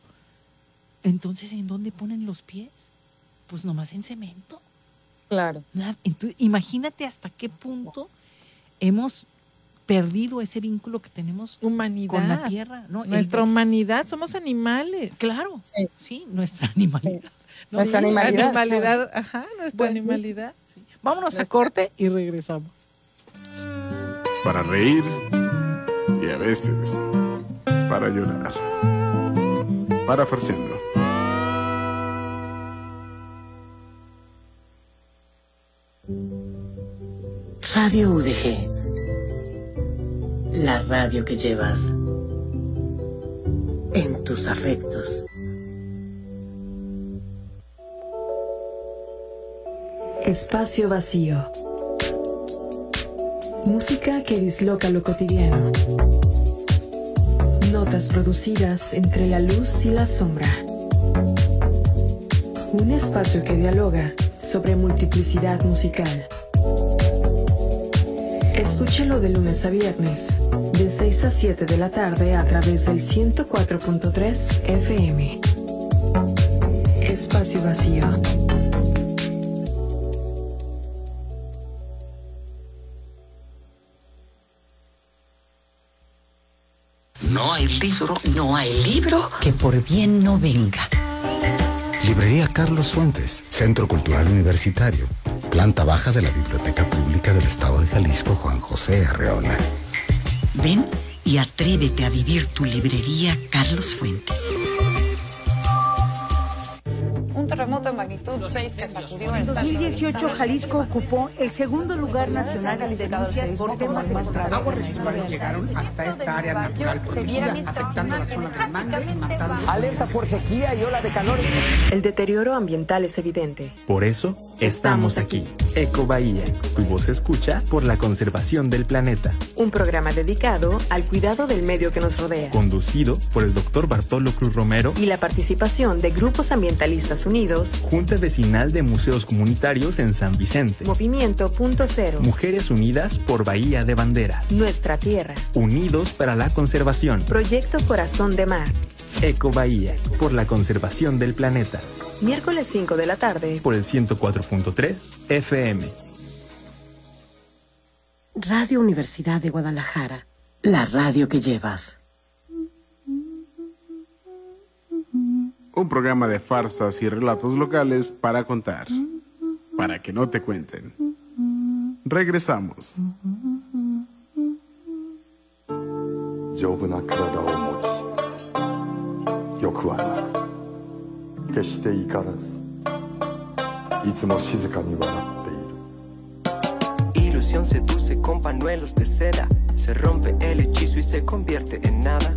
Entonces, ¿en dónde ponen los pies? Pues nomás en cemento. Claro. Entonces, imagínate hasta qué punto hemos perdido ese vínculo que tenemos humanidad con la tierra, ¿no? Nuestra humanidad, somos animales. Claro, sí, nuestra animalidad. ¿No? Nuestra animalidad. Ajá, nuestra animalidad. Sí. Vámonos a corte y regresamos. Para reír y a veces para llorar. Parafraseando. Radio UDG, la radio que llevas en tus afectos. Espacio vacío. Música que disloca lo cotidiano. Notas producidas entre la luz y la sombra. Un espacio que dialoga sobre multiplicidad musical. Escúchalo de lunes a viernes, de 6 a 7 de la tarde a través del 104.3 FM. Espacio vacío. No hay libro que por bien no venga. Librería Carlos Fuentes, Centro Cultural Universitario, planta baja de la Biblioteca Pública del Estado de Jalisco, Juan José Arreola. Ven y atrévete a vivir tu librería Carlos Fuentes. Un terremoto de magnitud 6 que sacudió el 2018 Jalisco ocupó el segundo lugar nacional en denuncias por temas de aguas residuales llegaron hasta esta área natural protegida, afectando la zona del mangle y matando. Alerta por sequía y ola de calor. El deterioro ambiental es evidente. Por eso, Estamos aquí. Eco Bahía. Tu voz se escucha por la conservación del planeta. Un programa dedicado al cuidado del medio que nos rodea. Conducido por el Dr. Bartolo Cruz Romero. Y la participación de Grupos Ambientalistas Unidos. Junta Vecinal de Museos Comunitarios en San Vicente. Movimiento Punto Cero. Mujeres Unidas por Bahía de Banderas. Nuestra Tierra. Unidos para la conservación. Proyecto Corazón de Mar. Eco Bahía, por la conservación del planeta. Miércoles 5 de la tarde. Por el 104.3 FM. Radio Universidad de Guadalajara. La radio que llevas. Un programa de farsas y relatos locales para contar. Para que no te cuenten. Regresamos. 丈夫な体を持ち欲はなく決して怒らずいつも静かに笑っている Ilusión seduce con pañuelos de seda se rompe el hechizo y se convierte en nada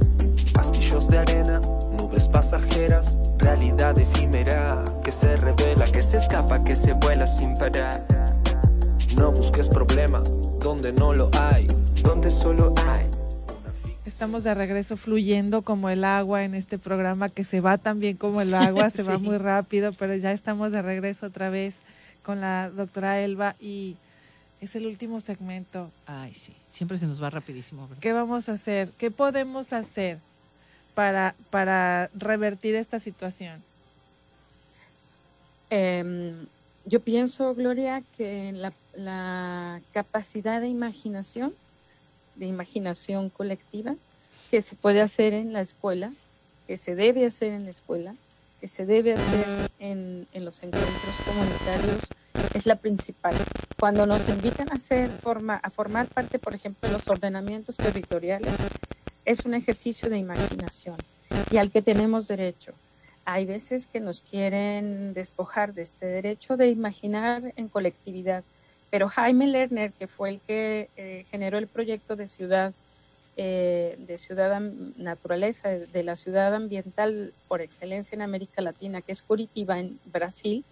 castillos de arena nubes pasajeras realidad efímera que se revela que se escapa que se vuela sin parar no busques problema donde no lo hay donde solo hay. Estamos de regreso fluyendo como el agua en este programa que se va también como el agua, se va muy rápido, pero ya estamos de regreso otra vez con la doctora Elba y es el último segmento. Ay, sí, siempre se nos va rapidísimo, ¿verdad? ¿Qué vamos a hacer? ¿Qué podemos hacer para revertir esta situación? Yo pienso, Gloria, que la capacidad de imaginación colectiva que se puede hacer en la escuela, que se debe hacer en la escuela, que se debe hacer en los encuentros comunitarios, es la principal. Cuando nos invitan a formar parte, por ejemplo, de los ordenamientos territoriales, es un ejercicio de imaginación y al que tenemos derecho. Hay veces que nos quieren despojar de este derecho de imaginar en colectividad, pero Jaime Lerner, que fue el que generó el proyecto de ciudad naturaleza, de la ciudad ambiental por excelencia en América Latina, que es Curitiba, en Brasil,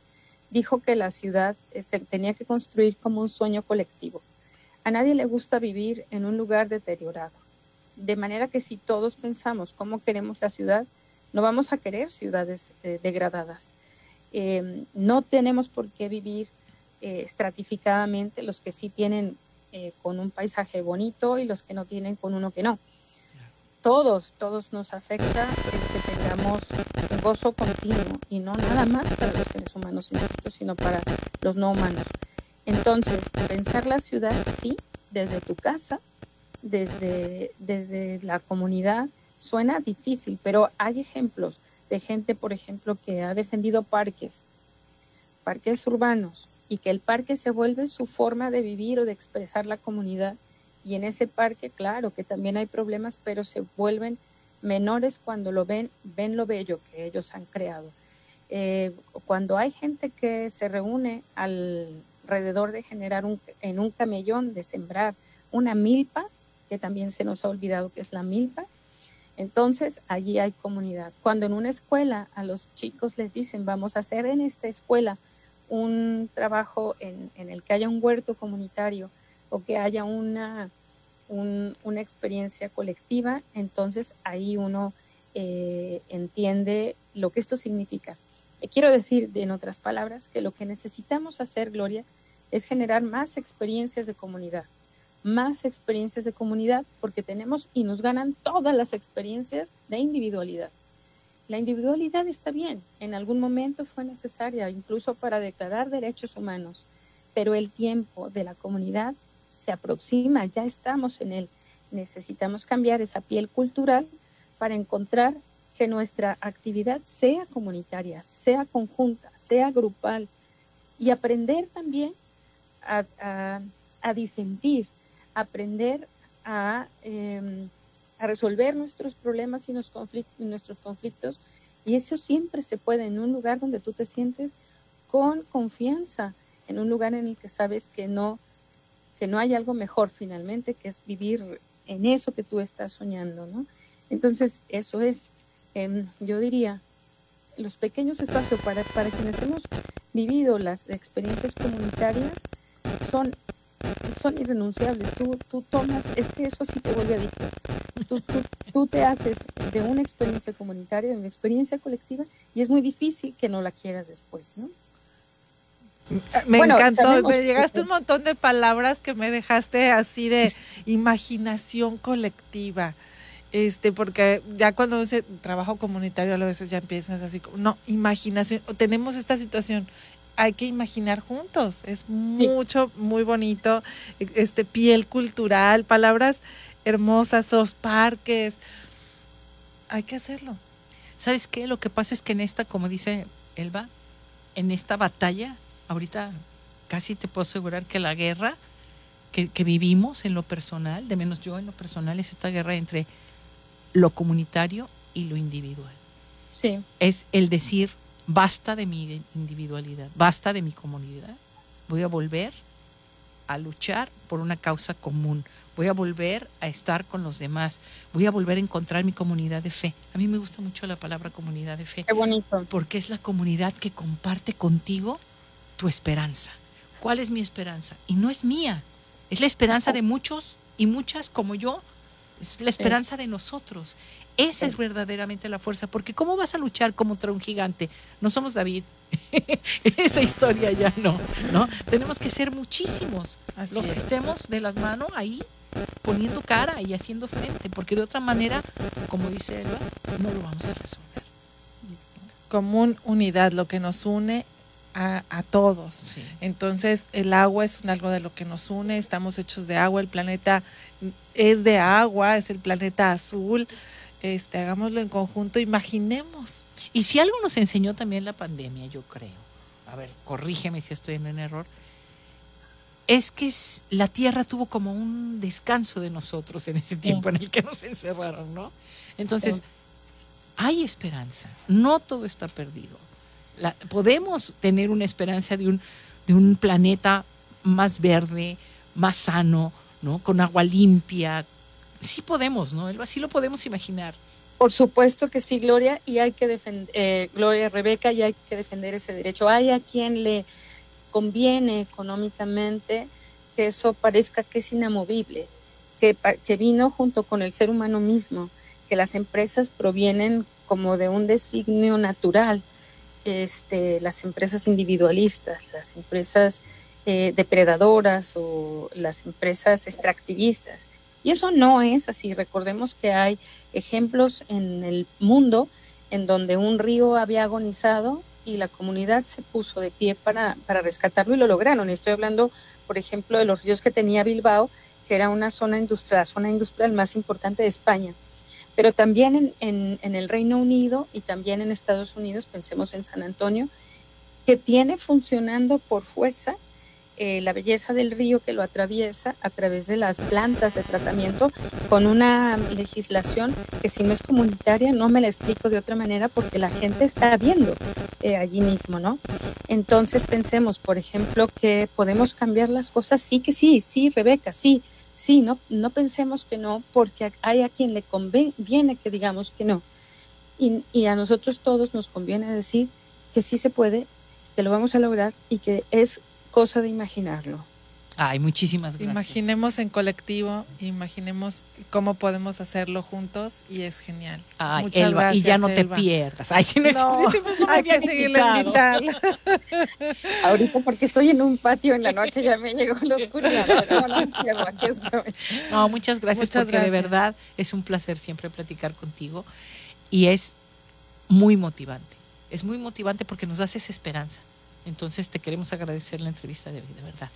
dijo que la ciudad se tenía que construir como un sueño colectivo. A nadie le gusta vivir en un lugar deteriorado, de manera que si todos pensamos cómo queremos la ciudad, no vamos a querer ciudades degradadas. No tenemos por qué vivir estratificadamente, los que sí tienen con un paisaje bonito y los que no tienen con uno que no. Todos nos afecta el que tengamos un gozo continuo y no nada más para los seres humanos, insisto, sino para los no humanos. Entonces, pensar la ciudad, sí, desde tu casa, desde la comunidad, suena difícil, pero hay ejemplos de gente, por ejemplo, que ha defendido parques urbanos, y que el parque se vuelve su forma de vivir o de expresar la comunidad. Y en ese parque, claro, que también hay problemas, pero se vuelven menores cuando lo ven lo bello que ellos han creado. Cuando hay gente que se reúne alrededor de generar en un camellón, de sembrar una milpa, que también se nos ha olvidado que es la milpa, entonces allí hay comunidad. Cuando en una escuela a los chicos les dicen, vamos a hacer en esta escuela un trabajo en el que haya un huerto comunitario o que haya una experiencia colectiva, entonces ahí uno entiende lo que esto significa. Quiero decir, en otras palabras, que lo que necesitamos hacer, Gloria, es generar más experiencias de comunidad, porque tenemos y nos ganan todas las experiencias de individualidad. La individualidad está bien, en algún momento fue necesaria, incluso para declarar derechos humanos, pero el tiempo de la comunidad se aproxima, ya estamos en él. Necesitamos cambiar esa piel cultural para encontrar que nuestra actividad sea comunitaria, sea conjunta, sea grupal, y aprender también a disentir, aprender a resolver nuestros problemas y nuestros conflictos, y eso siempre se puede en un lugar donde tú te sientes con confianza, en un lugar en el que sabes que no hay algo mejor finalmente, que es vivir en eso que tú estás soñando, ¿no? Entonces, eso es, yo diría, los pequeños espacios para quienes hemos vivido las experiencias comunitarias son irrenunciables. Tú tomas, es que eso sí te vuelve adicto. Tú te haces de una experiencia comunitaria, de una experiencia colectiva, y es muy difícil que no la quieras después, ¿no? Me encantó, me llegaste un montón de palabras que me dejaste así de imaginación colectiva. Porque ya cuando dice trabajo comunitario a veces ya empiezas así como, no, imaginación, tenemos esta situación, hay que imaginar juntos, es mucho, muy bonito, piel cultural, palabras hermosas, los parques, hay que hacerlo. ¿Sabes qué? Lo que pasa es que en esta, como dice Elba, en esta batalla, ahorita casi te puedo asegurar que la guerra que vivimos en lo personal, de menos yo en lo personal, es esta guerra entre lo comunitario y lo individual. Sí. Es el decir, basta de mi individualidad, basta de mi comunidad, voy a volver a luchar por una causa común, voy a volver a estar con los demás, voy a volver a encontrar mi comunidad de fe. A mí me gusta mucho la palabra comunidad de fe. Qué bonito. Porque es la comunidad que comparte contigo tu esperanza. ¿Cuál es mi esperanza? Y no es mía, es la esperanza de muchos y muchas como yo. Es la esperanza de nosotros. Esa es verdaderamente la fuerza, porque ¿cómo vas a luchar contra un gigante? No somos David. Esa historia ya no. Tenemos que ser muchísimos los que estemos de las manos ahí, poniendo cara y haciendo frente, porque de otra manera, como dice Elba, no lo vamos a resolver. Común unidad, lo que nos une a todos. Sí. Entonces el agua es algo de lo que nos une, estamos hechos de agua, el planeta es de agua, es el planeta azul, hagámoslo en conjunto, imaginemos. Y si algo nos enseñó también la pandemia, yo creo, a ver, corrígeme si estoy en un error, es que la Tierra tuvo como un descanso de nosotros en ese tiempo en el que nos encerraron, ¿no? Entonces, hay esperanza, no todo está perdido. Podemos tener una esperanza de un planeta más verde, más sano, ¿no? Con agua limpia. Sí podemos, ¿no? Así lo podemos imaginar. Por supuesto que sí, Gloria, y hay que defender, Gloria, Rebeca, y hay que defender ese derecho. Hay a quien le conviene económicamente que eso parezca que es inamovible, que vino junto con el ser humano mismo, que las empresas provienen como de un designio natural. Las empresas individualistas, las empresas depredadoras o las empresas extractivistas. Y eso no es así. Recordemos que hay ejemplos en el mundo en donde un río había agonizado y la comunidad se puso de pie para rescatarlo y lo lograron. Y estoy hablando, por ejemplo, de los ríos que tenía Bilbao, que era una zona industrial, la zona industrial más importante de España. Pero también en el Reino Unido y también en Estados Unidos, pensemos en San Antonio, que tiene funcionando por fuerza la belleza del río que lo atraviesa a través de las plantas de tratamiento, con una legislación que si no es comunitaria no me la explico de otra manera, porque la gente está viendo allí mismo, ¿no? Entonces pensemos, por ejemplo, que podemos cambiar las cosas. Sí, Rebeca, sí, no pensemos que no, porque hay a quien le conviene que digamos que no. Y a nosotros todos nos conviene decir que sí se puede, que lo vamos a lograr y que es cosa de imaginarlo. Ay, muchísimas gracias. Imaginemos en colectivo, imaginemos cómo podemos hacerlo juntos y es genial. Ay, muchas Elba, gracias, y ya no Elba. te pierdas. Ay, si no, hay que seguirle invitando. Ahorita porque estoy en un patio en la noche ya me llegó la oscuridad. No, aquí estoy. No, muchas gracias, porque de verdad es un placer siempre platicar contigo y es muy motivante. Es muy motivante porque nos das esa esperanza. Entonces te queremos agradecer la entrevista de hoy, de verdad.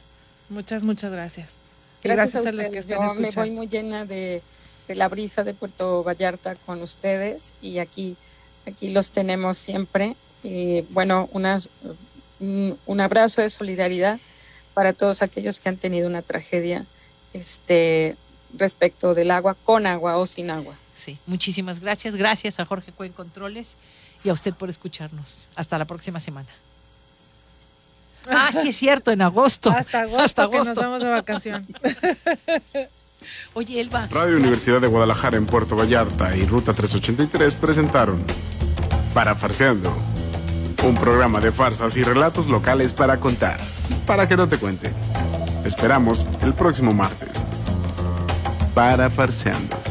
Muchas gracias. Gracias a los que están escuchando. Me voy muy llena de la brisa de Puerto Vallarta con ustedes y aquí los tenemos siempre. Bueno, un abrazo de solidaridad para todos aquellos que han tenido una tragedia respecto del agua, con agua o sin agua. Sí, muchísimas gracias. Gracias a Jorge Cuen Controles y a usted por escucharnos. Hasta la próxima semana. Ah, sí, es cierto, en agosto. Hasta agosto que nos vamos de vacación. Oye, Elba. Radio Universidad de Guadalajara en Puerto Vallarta y Ruta 383 presentaron Parafarseando. Un programa de farsas y relatos locales para contar, para que no te cuenten. Te esperamos el próximo martes. Para Farseando.